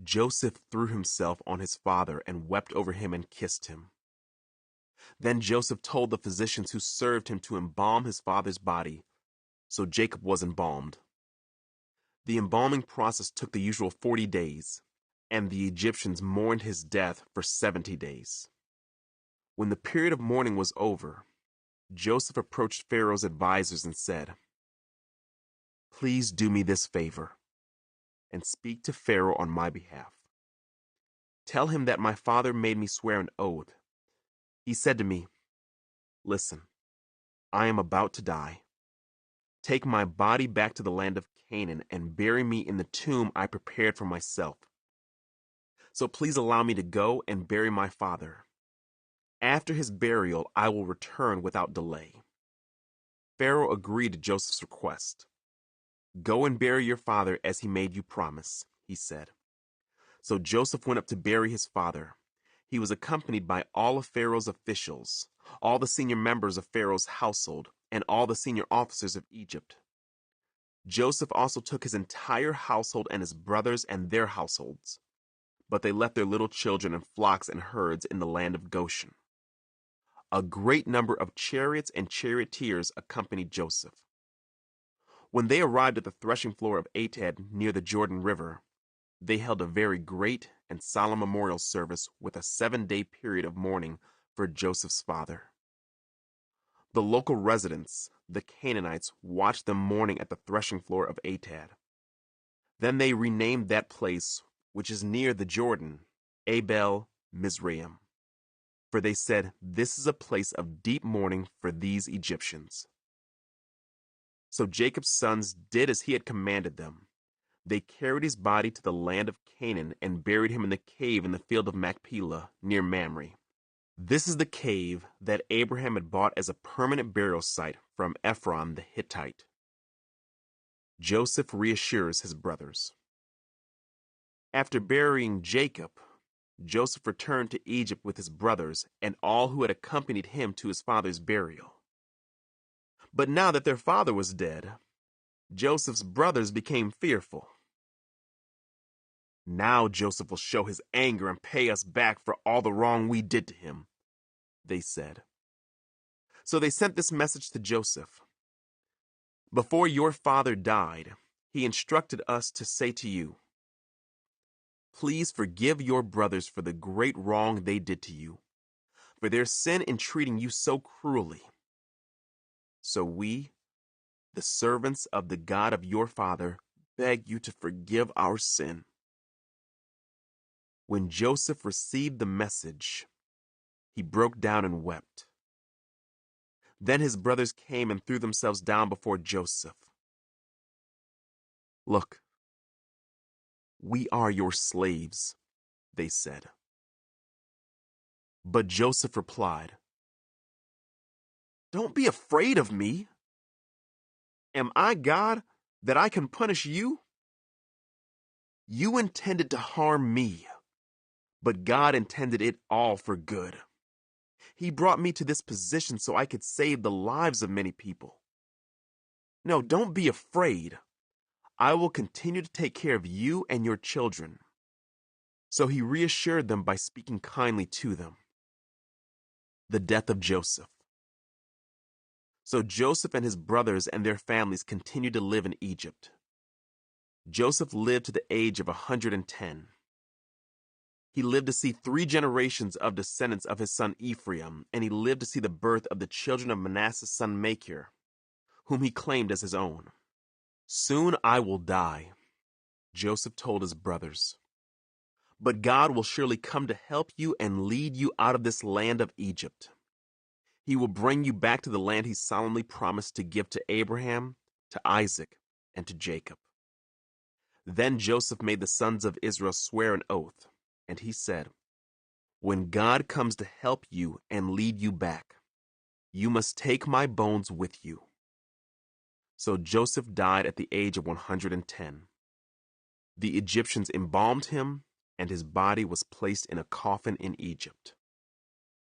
Joseph threw himself on his father and wept over him and kissed him. Then Joseph told the physicians who served him to embalm his father's body, so Jacob was embalmed. The embalming process took the usual 40 days, and the Egyptians mourned his death for 70 days. When the period of mourning was over, Joseph approached Pharaoh's advisors and said, "Please do me this favor, and speak to Pharaoh on my behalf. Tell him that my father made me swear an oath. He said to me, 'Listen, I am about to die. Take my body back to the land of Canaan and bury me in the tomb I prepared for myself. So please allow me to go and bury my father. After his burial, I will return without delay.' Pharaoh agreed to Joseph's request. 'Go and bury your father as he made you promise,' he said. So Joseph went up to bury his father. He was accompanied by all of Pharaoh's officials, all the senior members of Pharaoh's household, and all the senior officers of Egypt. Joseph also took his entire household and his brothers and their households, but they left their little children and flocks and herds in the land of Goshen. A great number of chariots and charioteers accompanied Joseph. When they arrived at the threshing floor of Atad near the Jordan River, they held a very great and solemn memorial service with a 7-day period of mourning for Joseph's father. The local residents, the Canaanites, watched them mourning at the threshing floor of Atad. Then they renamed that place, which is near the Jordan, Abel Mizraim. For they said, "This is a place of deep mourning for these Egyptians." So Jacob's sons did as he had commanded them. They carried his body to the land of Canaan and buried him in the cave in the field of Machpelah near Mamre. This is the cave that Abraham had bought as a permanent burial site from Ephron the Hittite. Joseph reassures his brothers. After burying Jacob, Joseph returned to Egypt with his brothers and all who had accompanied him to his father's burial. But now that their father was dead, Joseph's brothers became fearful. "Now Joseph will show his anger and pay us back for all the wrong we did to him," they said. So they sent this message to Joseph. "Before your father died, he instructed us to say to you, 'Please forgive your brothers for the great wrong they did to you, for their sin in treating you so cruelly. So we, the servants of the God of your father, beg you to forgive our sin.'" When Joseph received the message, he broke down and wept. Then his brothers came and threw themselves down before Joseph. "Look, we are your slaves," they said. But Joseph replied, "Don't be afraid of me. Am I God that I can punish you? You intended to harm me, but God intended it all for good. He brought me to this position so I could save the lives of many people. No, don't be afraid. I will continue to take care of you and your children." So he reassured them by speaking kindly to them. The death of Joseph. So Joseph and his brothers and their families continued to live in Egypt. Joseph lived to the age of 110. He lived to see 3 generations of descendants of his son Ephraim, and he lived to see the birth of the children of Manasseh's son Machir, whom he claimed as his own. "Soon I will die," Joseph told his brothers. "But God will surely come to help you and lead you out of this land of Egypt. He will bring you back to the land he solemnly promised to give to Abraham, to Isaac, and to Jacob." Then Joseph made the sons of Israel swear an oath, and he said, "When God comes to help you and lead you back, you must take my bones with you." So Joseph died at the age of 110. The Egyptians embalmed him, and his body was placed in a coffin in Egypt.